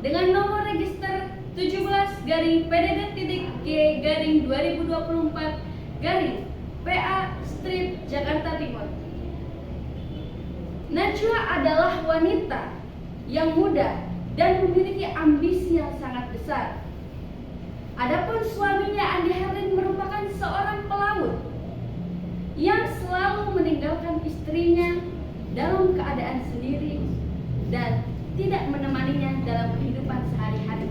dengan nomor register 17-G-2024-PA-Jakarta Timur. Najwa adalah wanita yang muda dan memiliki ambisi yang sangat besar. Adapun suaminya Andi Herlin merupakan seorang pelaut yang selalu meninggalkan istrinya dalam keadaan sendiri dan tidak menemaninya dalam kehidupan sehari-hari.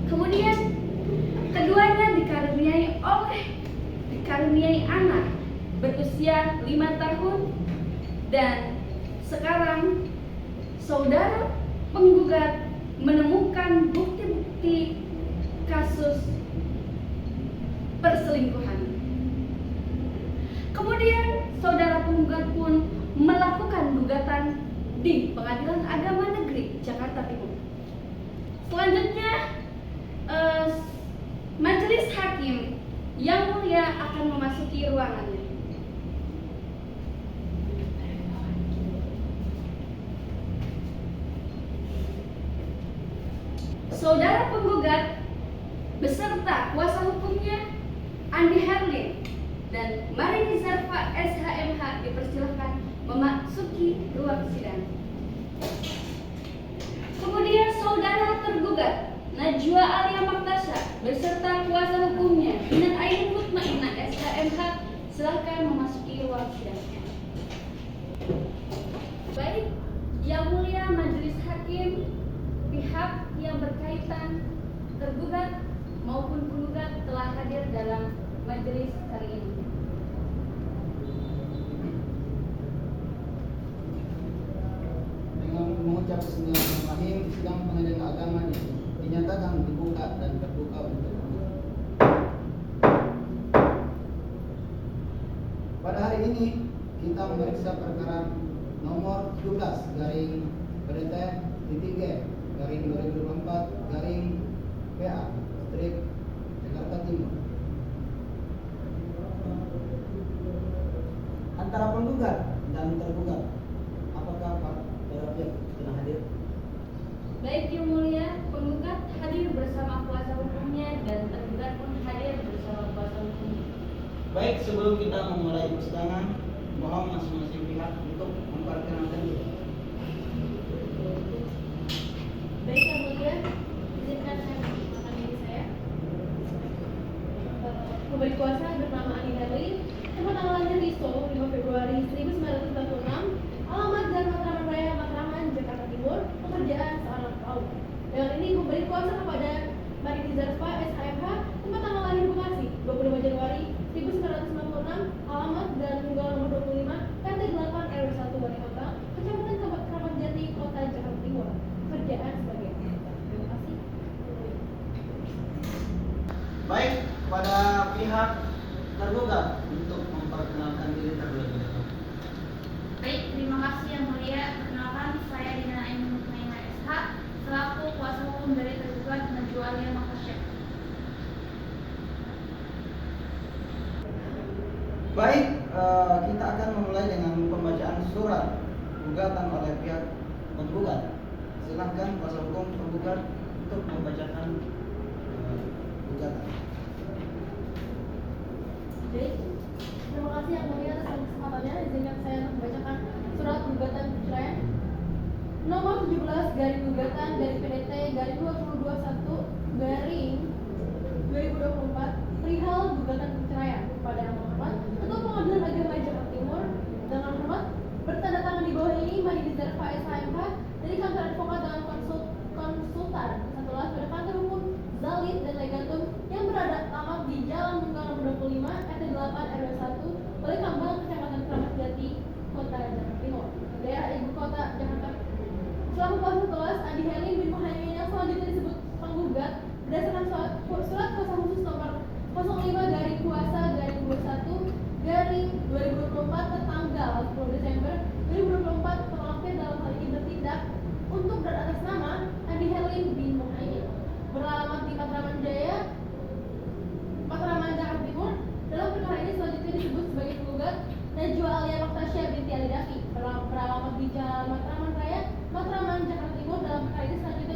Kemudian keduanya dikaruniai anak berusia 5 tahun dan sekarang saudara penggugat menemukan bukti-bukti kasus perselingkuhan. Kemudian saudara penggugat pun melakukan gugatan di Pengadilan Agama Negeri Jakarta Timur. Selanjutnya majelis hakim yang mulia akan memasuki ruangannya. Saudara penggugat beserta kuasa hukumnya Andi Herlin dan Marini Zarfa SHMH dipersilahkan memasuki ruang sidang. Kemudian saudara tergugat Najwa Alia Maktasha beserta kuasa hukumnya Inat Ainun Mutmainah SHMH silakan memasuki ruang sidang. Baik, yang mulia majelis hakim, pihak yang berkaitan tergugat maupun penggugat telah hadir dalam majelis kali ini. Dengan mengucap bismillahirrahmanirrahim, sidang pengadilan agama dinyatakan dibuka dan terbuka untuk umum. Pada hari ini kita memeriksa perkara nomor 17 garing PDT titik G garing 2024 garing PA strip Jakarta Timur. Antara penggugat dan tergugat, apakah para pihak telah hadir? Baik, yang mulia, penggugat hadir bersama kuasa hukumnya dan tergugat pun hadir bersama kuasa hukumnya. Baik, sebelum kita memulai persidangan, mohon masing-masing pihak untuk memperkenalkan diri. Baik, yang mulia, izinkan saya memperkenalkan diri saya. Pemberi kuasa bernama Andi Herlin, tempat tanggal lahir Riso 5 Februari 1946, alamat Jalan Matraman Raya, Matraman, Jakarta Timur, pekerjaan seorang pelaut. Dengan ini memberi kuasa kepada Marini Zarfa SHMH, tempat tanggal lahir Bekasi 25 Januari 1996, alamat dan tunggal nomor 25, RT 8 RW 1 Walikota, Kecamatan Kramat Jati, Kota Jakarta Timur, pekerjaan sebagai pelaut. Terima kasih. Baik, kepada pihak tergugat untuk memperkenalkan diri terlebih dahulu. Baik, terima kasih yang mulia. Perkenalkan, saya Dina Ainun Mutmainah SH selaku kuasa hukum dari tergugat Najwa Alia Maktasha. Baik, kita akan memulai dengan pembacaan surat gugatan oleh pihak penggugat. Silakan kuasa hukum penggugat untuk membacakan gugatan. Baik, terima kasih yang mulia atas kesempatannya. Izinkan saya untuk membacakan surat gugatan perceraian nomor 17 garing gugatan dari PDT garing 2021 garing 2024 perihal gugatan perceraian kepada yang hormat Ketua Pengadilan Agama Jakarta Timur. Dengan hormat bertanda tangan di bawah ini Marini Zarfa SHMH dari kantor advokat dengan konsultan kesatuan pada kantor hukum Zalid dan Legatum yang berada alamat di Jalan Tunggal nomor 25 RT 8 RW 1 Balai Kambang Kecamatan Kramat Jati Kota Jakarta Timur, daerah ibu kota Jakarta. Selaku kuasa kelas Andi Herlin bin Muhaimin yang selanjutnya disebut penggugat berdasarkan surat kuasa khusus nomor 05 garing kuasa garing 21 garing 2024 tertanggal 10 Desember 2024 terlampir dalam hal ini bertindak untuk beratas nama Andi Herlin bin Muhaimin beralamat di Matraman Jaya, Matraman Jakarta Timur. Dalam perkara ini selanjutnya disebut sebagai penggugat Najwa Alia Maktasha binti Ali Dafi beralamat di Jalan Matraman Raya, Matraman Jakarta Timur. Dalam perkara ini selanjutnya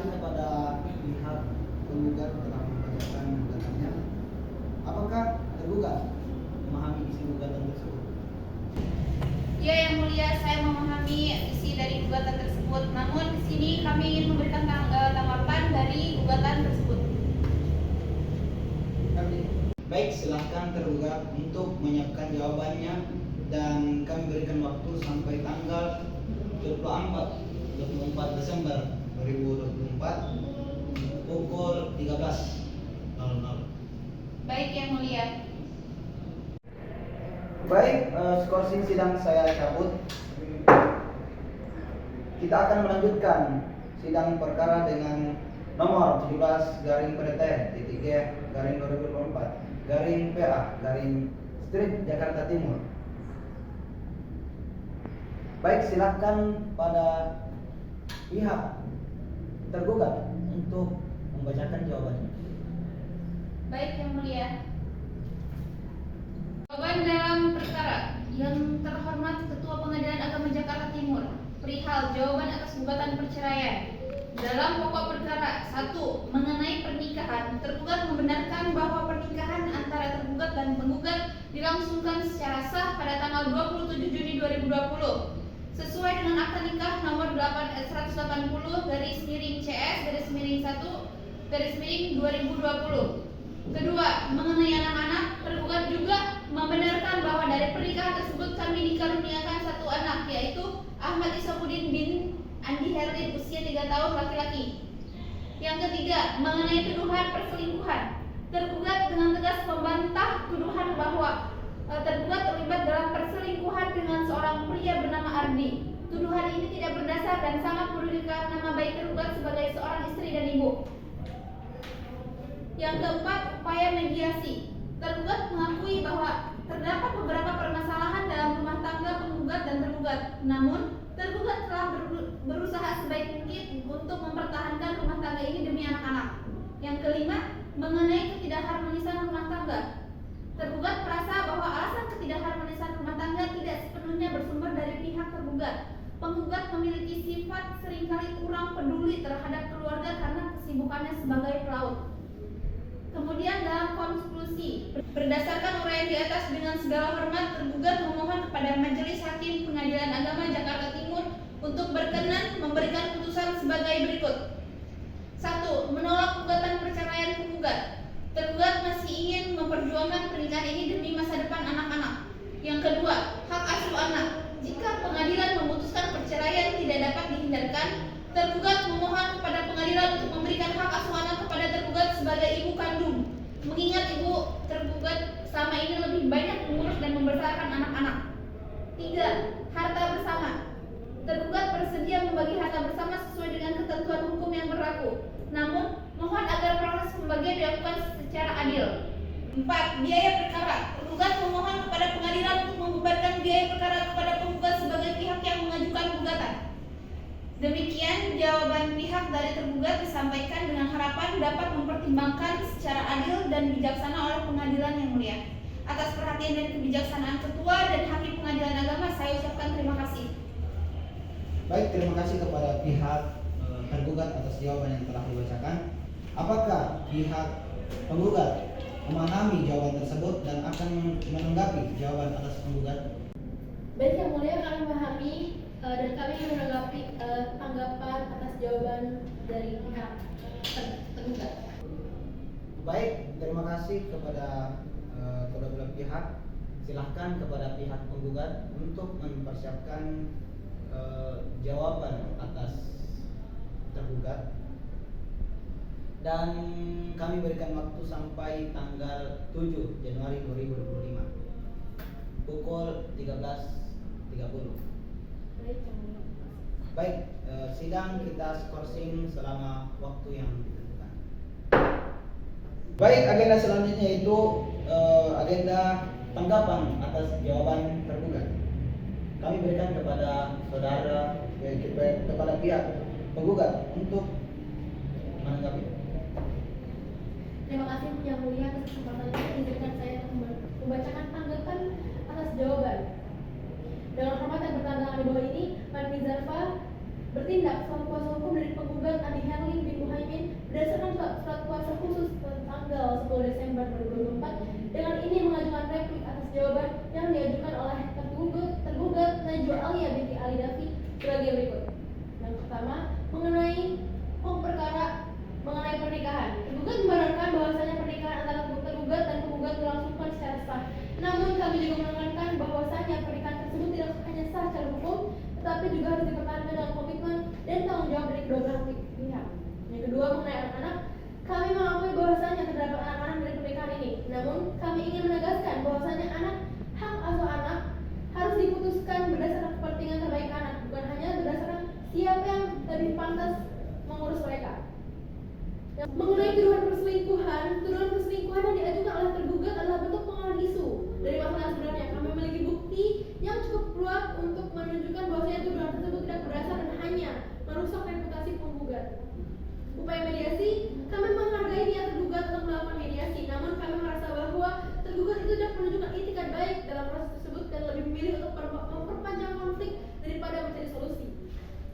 kasih kepada pihak penggugat telah membacakan gugatannya. Apakah tergugat memahami isi gugatan tersebut? Ya, Yang Mulia, saya memahami isi dari gugatan tersebut. Namun di sini kami ingin memberikan tanggapan dari gugatan tersebut. Baik, silahkan tergugat untuk menyiapkan jawabannya dan kami berikan waktu sampai tanggal 24 Desember 2024 pukul 13.00. Baik, Yang Mulia. Baik, skorsing sidang saya cabut. Kita akan melanjutkan sidang perkara dengan nomor 17 garing PDT titik G garing 2024 garing PA garing Street Jakarta Timur. Baik, silakan pada pihak tergugat untuk membacakan jawabannya. Baik, Yang Mulia. Jawaban dalam perkara. Yang terhormat Ketua Pengadilan Agama Jakarta Timur, perihal jawaban atas gugatan perceraian. Dalam pokok perkara 1, mengenai pernikahan, tergugat membenarkan bahwa pernikahan antara tergugat dan penggugat dilangsungkan secara sah pada tanggal 27 Juni 2020 sesuai dengan akta nikah nomor 180 garis miring CS garis miring 1 garis miring 2020. Kedua, mengenai anak-anak, tergugat juga membenarkan bahwa dari pernikahan tersebut kami dikaruniakan satu anak, yaitu Ahmad Isamuddin bin Andi Herlin, usia 3 tahun, laki-laki. Yang ketiga, mengenai tuduhan perselingkuhan, tergugat dengan tegas membantah tuduhan bahwa tergugat terlibat dalam perselingkuhan dengan seorang pria bernama Ardi. Tuduhan ini tidak berdasar dan sangat merugikan nama baik tergugat sebagai seorang istri dan ibu. Yang keempat, upaya mediasi. Tergugat mengakui bahwa terdapat beberapa permasalahan dalam rumah tangga penggugat dan tergugat. Namun, tergugat telah berusaha sebaik mungkin untuk mempertahankan rumah tangga ini demi anak-anak. Yang kelima, mengenai ketidakharmonisan rumah tangga. Tergugat merasa bahwa alasan ketidakharmonisan rumah tangga tidak sepenuhnya bersumber dari pihak tergugat. Penggugat memiliki sifat seringkali kurang peduli terhadap keluarga karena kesibukannya sebagai pelaut. Kemudian dalam konklusi, berdasarkan uraian di atas dengan segala hormat, tergugat memohon kepada Majelis Hakim Pengadilan Agama Jakarta Timur untuk berkenan memberikan putusan sebagai berikut. 1. Menolak gugatan perceraian penggugat. Tergugat masih ingin memperjuangkan pernikahan ini demi masa depan anak-anak. Yang kedua, hak asuh anak. Jika pengadilan memutuskan perceraian tidak dapat dihindarkan, tergugat memohon kepada pengadilan untuk memberikan hak asuh anak kepada tergugat sebagai ibu kandung, mengingat ibu tergugat selama ini lebih banyak mengurus dan membesarkan anak-anak. 3. Harta bersama. Tergugat bersedia membagi harta bersama sesuai dengan ketentuan hukum yang berlaku. Namun, mohon agar proses pembagian dilakukan secara adil. 4. Biaya perkara. Tergugat memohon kepada pengadilan untuk membebankan biaya perkara kepada penggugat sebagai pihak yang mengajukan gugatan. Demikian jawaban pihak dari tergugat disampaikan dengan harapan dapat mempertimbangkan secara adil dan bijaksana oleh pengadilan yang mulia. Atas perhatian dan kebijaksanaan Ketua dan Hakim Pengadilan Agama, saya ucapkan terima kasih. Baik, terima kasih kepada pihak tergugat atas jawaban yang telah dibacakan. Apakah pihak penggugat memahami jawaban tersebut dan akan menanggapi jawaban atas penggugat? Baik, Yang Mulia, kami memahami dan kami ingin menanggapi tanggapan atas jawaban dari pihak tergugat. Baik, terima kasih kepada kedua belah pihak. Silahkan kepada pihak penggugat untuk mempersiapkan jawaban atas tergugat. Dan kami berikan waktu sampai tanggal 7 Januari 2025 pukul 13.30. Baik, sidang kita skorsing selama waktu yang ditentukan. Baik, agenda selanjutnya itu agenda tanggapan atas jawaban tergugat. Kami berikan kepada saudara, kepada pihak penggugat untuk menanggapi. Terima kasih Yang Mulia atas kesempatan ini. Izinkan saya membacakan tanggapan atas jawaban. Dengan hormat yang bertanda di bawah ini, Marni Zarfa bertindak selaku kuasa hukum dari penggugat Andi Herlin bin Namun kami juga menekankan bahwasanya pernikahan tersebut tidak hanya sah secara hukum, tetapi juga harus dipertahankan dengan komitmen dan tanggung jawab dari kedua belah pihak. Yang kedua, mengenai anak-anak, kami mengakui bahwasanya terdapat anak-anak dari pernikahan ini. Namun kami ingin menegaskan bahwasanya hak asuh anak harus diputuskan berdasarkan kepentingan terbaik anak, bukan hanya berdasarkan siapa yang lebih pantas mengurus mereka. Mengenai tuduhan perselingkuhan yang diajukan oleh tergugat adalah bentuk pengalihan isu dari masalah sebenarnya. Kami memiliki bukti yang cukup kuat untuk menunjukkan bahwasanya tuduhan tersebut tidak berdasar dan hanya merusak reputasi penggugat. Upaya mediasi, kami menghargai niat tergugat untuk melakukan mediasi, namun kami merasa bahwa tergugat itu tidak menunjukkan itikat baik dalam proses tersebut dan lebih memilih untuk memperpanjang konflik daripada mencari solusi.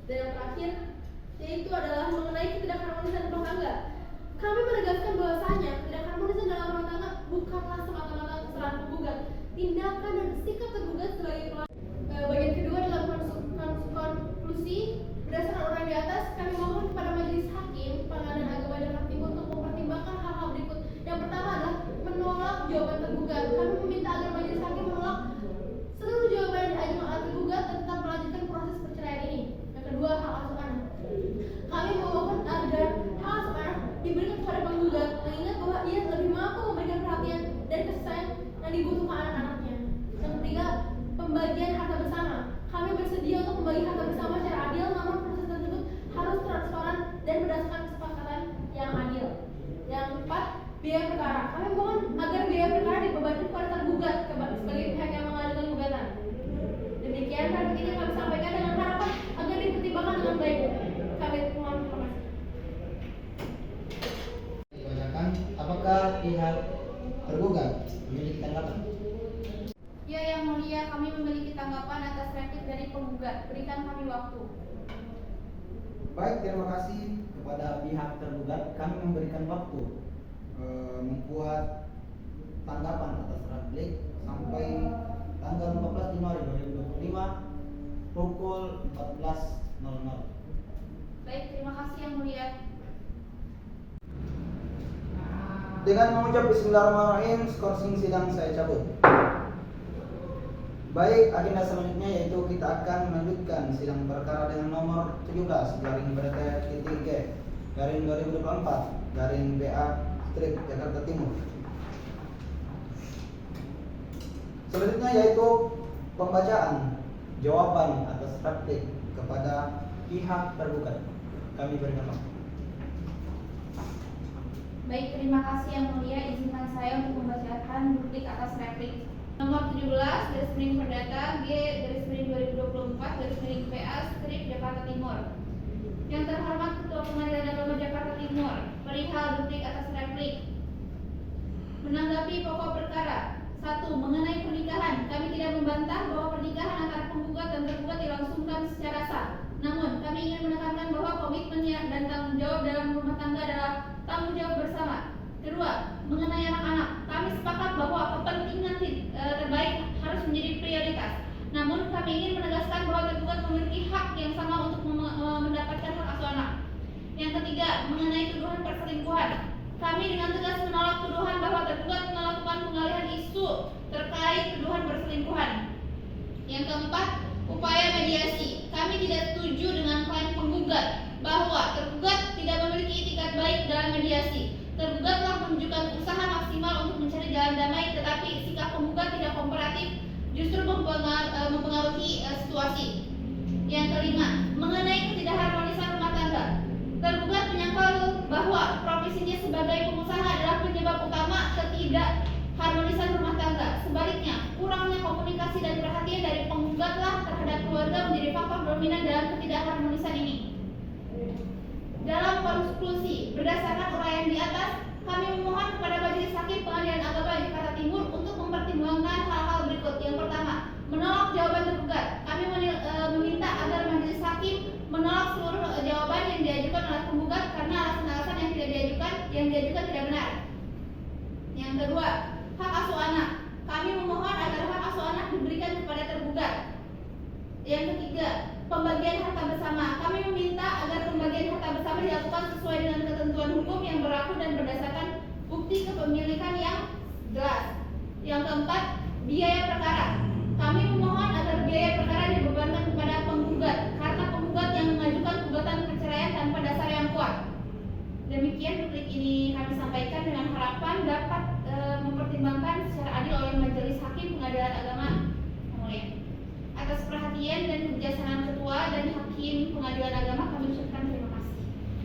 Dan yang terakhir, yaitu adalah mengenai ketidakharmonisan rumah tangga. Kami menegaskan bahwasanya ketidakharmonisan dalam rumah tangga bukanlah semata-mata kesalahan penggugat. Tindakan dan sikap tergugat sebagai bagian kedua dalam konklusi berdasarkan uraian di atas, kami mohon kepada Majelis Hakim Pengadilan Agama Jakarta Timur untuk mempertimbangkan hal-hal berikut. Yang pertama adalah menolak jawaban tergugat. Kami meminta agar Majelis Hakim menolak seluruh jawaban yang diajukan oleh tergugat dan tetap melanjutkan proses perceraian ini. Yang kedua, hak asuh anak. Kami memohon agar hak asuh anak diberikan kepada penggugat, mengingat bahwa ia lebih mampu memberikan perhatian dan kasih sayang yang dibutuhkan anak-anaknya. Yang ketiga, pembagian harta bersama. Kami bersedia untuk membagi harta bersama secara adil, namun proses tersebut harus transparan dan berdasarkan kesepakatan yang adil. Yang keempat, biaya perkara. Kami mohon agar biaya perkara dibebankan kepada tergugat sebagai pihak yang mengajukan gugatan. Demikian kami ini kami sampaikan dengan harapan agar dipertimbangkan dengan baik. Kami mohon informasi. Dibacakan, apakah pihak tergugat memiliki tanggapan? Ya yang mulia, kami memiliki tanggapan atas replik dari penggugat. Berikan kami waktu. Baik, terima kasih kepada pihak tergugat. Kami memberikan waktu membuat tanggapan atas replik sampai tanggal 14 Januari 2025 pukul 14.00. Baik, terima kasih yang mulia. Dengan mengucap Bismillahirrahmanirrahim, skorsing sidang saya cabut. Baik, agenda selanjutnya yaitu kita akan melanjutkan sidang perkara dengan nomor 17/BT/2024/BA Strip Jakarta Timur. Selanjutnya yaitu pembacaan jawaban atas replik kepada pihak tergugat. Kami berikan waktu. Baik, terima kasih yang mulia. Izinkan saya untuk membacakan duplik atas replik. Nomor 17 garis miring perdata G garis miring 2024 garis miring PA Strip Jakarta Timur. Yang terhormat Ketua Pengadilan Agama Jakarta Timur, perihal duplik atas replik. Menanggapi pokok perkara. 1. Mengenai pernikahan, kami tidak membantah bahwa pernikahan antara penggugat dan tergugat dilangsungkan secara sah. Namun, kami ingin menekankan bahwa komitmennya dan tanggung jawab dalam rumah tangga adalah tanggung jawab bersama. Kedua, mengenai anak-anak, kami sepakat bahwa kepentingan terbaik harus menjadi prioritas. Namun, kami ingin menegaskan bahwa tergugat memiliki hak yang sama untuk mendapatkan hak asuh anak. Yang ketiga, mengenai tuduhan perselingkuhan, kami dengan tegas menolak tuduhan bahwa tergugat melakukan pengalihan isu terkait tuduhan perselingkuhan. Yang keempat, upaya mediasi. Kami tidak setuju dengan klaim penggugat bahwa tergugat tidak memiliki itikat baik dalam mediasi. Tergugat telah menunjukkan usaha maksimal untuk mencari jalan damai, tetapi sikap penggugat tidak kooperatif, justru mempengaruhi situasi. Yang kelima, mengenai ketidakharmonisan rumah tangga. Tergugat menyangkal bahwa profesinya sebagai pengusaha adalah penyebab utama ketidakharmonisan rumah tangga. Sebaliknya, kurangnya komunikasi dan perhatian dari penggugatlah terhadap keluarga menjadi faktor dominan dalam ketidakharmonisan ini. Dalam konklusi, berdasarkan uraian di atas, kami memohon kepada Majelis Hakim Pengadilan Agama Jakarta Timur untuk mempertimbangkan hal-hal berikut. Yang pertama, menolak jawaban tergugat. Kami meminta agar Majelis Hakim menolak seluruh jawaban yang diajukan oleh penggugat karena alasan-alasan yang diajukan tidak benar. Yang kedua, hak asuh anak. Kami memohon agar hak asuh anak diberikan kepada tergugat. Yang ketiga, pembagian harta bersama. Kami meminta agar pembagian harta bersama dilakukan sesuai dengan ketentuan hukum yang berlaku dan berdasarkan bukti kepemilikan yang jelas. Yang keempat, Biaya perkara. Kami memohon agar biaya perkara dibebankan kepada penggugat karena penggugat yang mengajukan gugatan perceraian tanpa dasar yang kuat. Demikian duplik ini kami sampaikan dengan harapan dapat mempertimbangkan secara adil oleh Majelis Hakim Pengadilan Agama yang mulia. Atas perhatian dan kebijaksanaan Ketua dan Hakim Pengadilan Agama kami ucapkan terima kasih.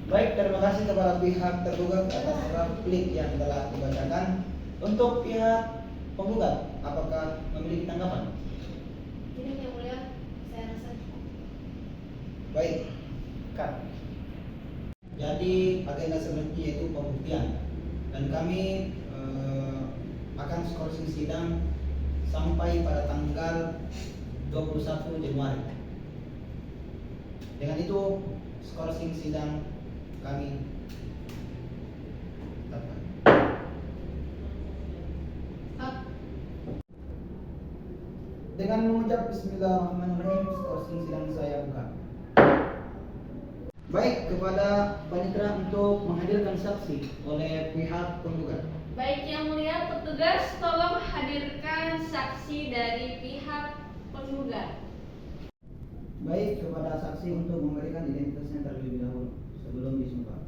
Baik, terima kasih kepada pihak tergugat atas replik yang telah dibacakan. Untuk pihak penggugat, apakah memiliki tanggapan? Jadi yang mulia, saya rasa Baik, Kak. Jadi agenda selanjutnya yaitu pembuktian, dan kami akan skorsing sidang sampai pada tanggal 21 Januari. Dengan itu skorsing sidang kami tetapkan. Dengan mengucap Bismillahirrahmanirrahim, skorsing sidang saya buka. Baik, kepada panitera untuk menghadirkan saksi oleh pihak penggugat. Baik yang mulia, petugas tolong hadirkan saksi dari pihak penggugat. Baik, kepada saksi untuk memberikan identitasnya terlebih dahulu sebelum disumpah.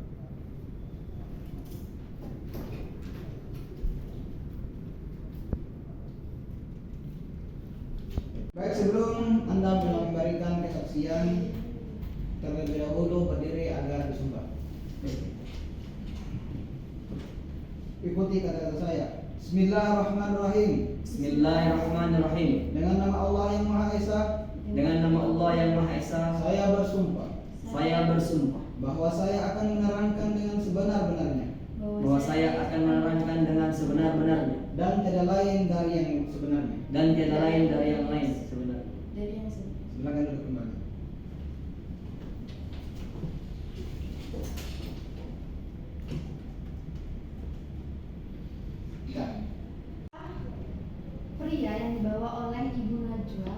Baik, sebelum Anda memberikan kesaksian terlebih dahulu berdiri agar disumpah. Ikuti kata-kata saya. Bismillahirrahmanirrahim. Bismillahirrahmanirrahim. Dengan nama Allah yang Maha Esa, Dengan nama Allah yang Maha Esa, saya bersumpah saya bersumpah bahwa saya akan menerangkan dengan sebenar-benarnya bahwa saya akan menerangkan dengan sebenar-benarnya dan tidak lain dari yang sebenarnya. dan tiada lain dari yang lain sebenarnya. dari yang sini. Silakan duduk kembali. Ya. Pria yang dibawa oleh Ibu Najwa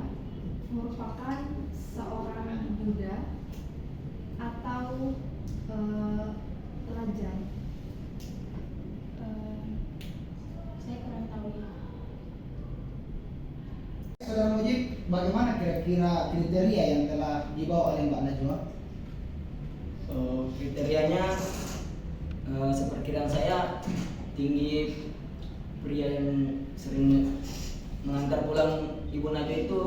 merupakan seorang Buddha atau pelajar. Saya kurang tahu ya. Saudara Mujib, bagaimana kira-kira kriteria yang telah dibawa oleh Mbak Najwa? Kriterianya seperkiraan saya tinggi pria yang sering mengantar pulang Ibu Najwa itu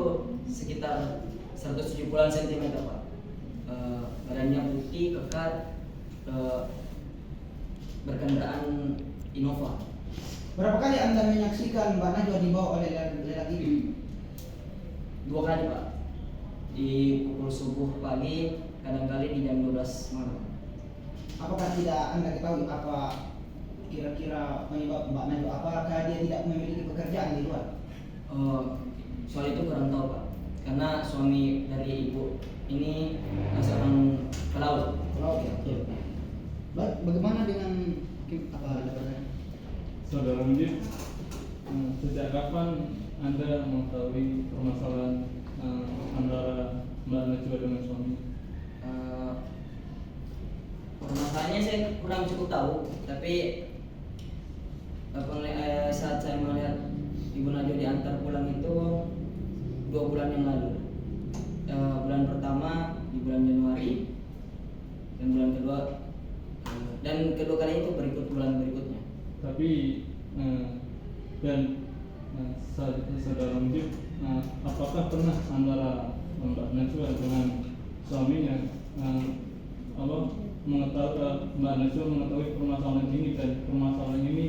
sekitar 170 cm Pak. Badannya putih, kekar, berkendaraan Innova. Berapa kali Anda menyaksikan Mbak Najwa dibawa oleh lelaki ini? 2 kali Pak, di pukul subuh pagi, kadang-kali di jam 12 malam. Apakah tidak Anda ketahui apa kira-kira penyebab Mbak Najwa? Apakah dia tidak memiliki pekerjaan di luar? Soal itu kurang tahu Pak, karena suami dari ibu ini seorang pelaut. Oh, oke. Baik, bagaimana dengan apa jawabannya? Saudara Mujib, sejak kapan Anda mengetahui permasalahan antara Mbak Najwa dengan suami? Permasalahannya saya kurang cukup tahu, tapi saat saya melihat Ibu Najwa diantar pulang itu 2 bulan yang lalu. Bulan pertama di bulan Januari dan bulan kedua dan kedua kali itu bulan berikutnya. Tapi dan saudara Mujib, apakah pernah antara Mbak Najwa dengan suaminya Mbak Najwa mengetahui permasalahan ini dan permasalahan ini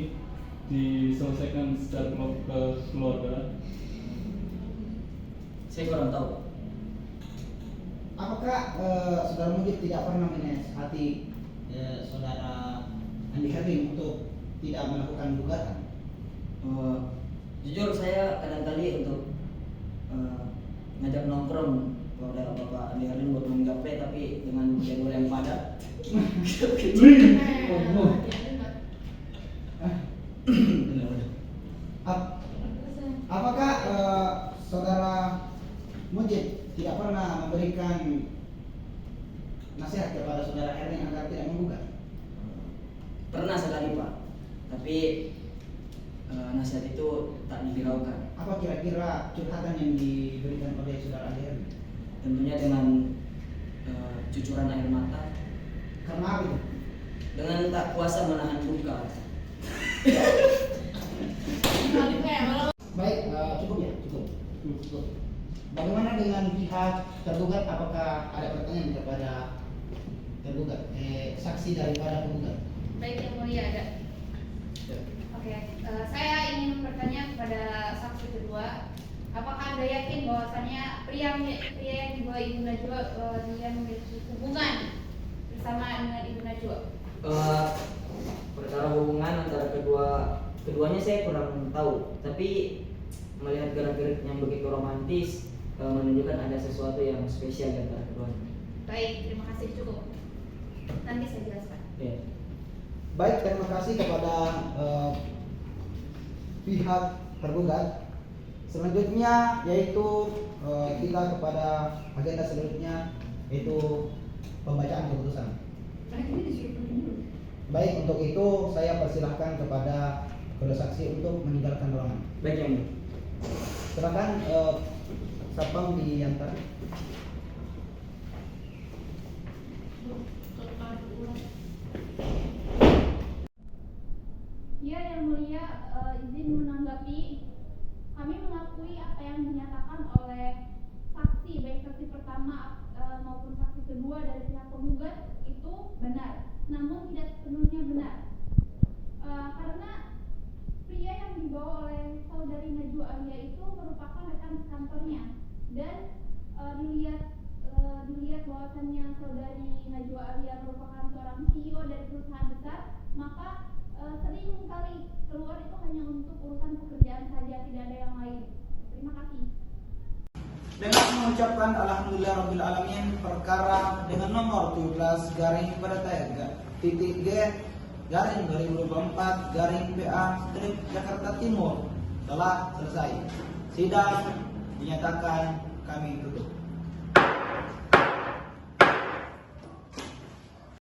diselesaikan secara kekeluargaan? Saya kurang tahu. Apakah saudara Mujib tidak pernah menasihati saudara Andi Hakim untuk tidak melakukan gugatan? Jujur saya kadang-kali untuk ngajak nongkrong kepada Bapak Andi Harim buat main gaple, tapi dengan jadwal yang padat. Apakah saudara Mujib tidak pernah memberikan nasihat kepada saudara Ernie agar tidak menggugat? Pernah sekali Pak, tapi nasihat itu tak dihiraukan. apa kira-kira curhatan yang diberikan oleh saudara Ade? Tentunya dengan cucuran air mata, Karena apa itu? dengan tak kuasa menahan duka. Baik, cukup ya, cukup. Bagaimana dengan pihak tergugat? Apakah ada pertanyaan kepada tergugat? Saksi daripada penggugat. Baik yang mulia ada. Oke, saya ingin bertanya kepada saksi kedua, apakah Anda yakin bahwasannya pria yang di bawah Ibu Najwa dia memiliki hubungan bersama dengan Ibu Najwa? Perkara hubungan antara keduanya saya kurang tahu, tapi melihat gerak-gerik yang begitu romantis menunjukkan ada sesuatu yang spesial di antara keduanya. Baik, terima kasih, cukup. Nanti saya jelaskan. Ya. Baik, terima kasih kepada pihak tergugat. Selanjutnya yaitu kita kepada agenda selanjutnya yaitu pembacaan keputusan. Baik, untuk itu saya persilahkan kepada kedua saksi untuk meninggalkan ruangan. Baik yang mulia. Silakan Satpam diantar. Ya, yang mulia, izin menanggapi. Kami mengakui apa yang dinyatakan oleh saksi, baik saksi pertama maupun saksi kedua dari pihak penggugat itu benar, namun tidak sepenuhnya benar. Karena pria yang dibawa oleh saudari Najwa Alia itu merupakan rekan kantornya, dan dilihat bahwasannya saudari Najwa Alia merupakan seorang CEO dari perusahaan besar, maka sering kali keluar itu hanya untuk urusan pekerjaan saja, tidak ada yang lain. Terima kasih. Dengan mengucapkan Alhamdulillah Rabbil Alamin, perkara dengan nomor 17 garing pada titik G garing 2024 garing PA strip Jakarta Timur telah selesai. Sidang dinyatakan kami tutup.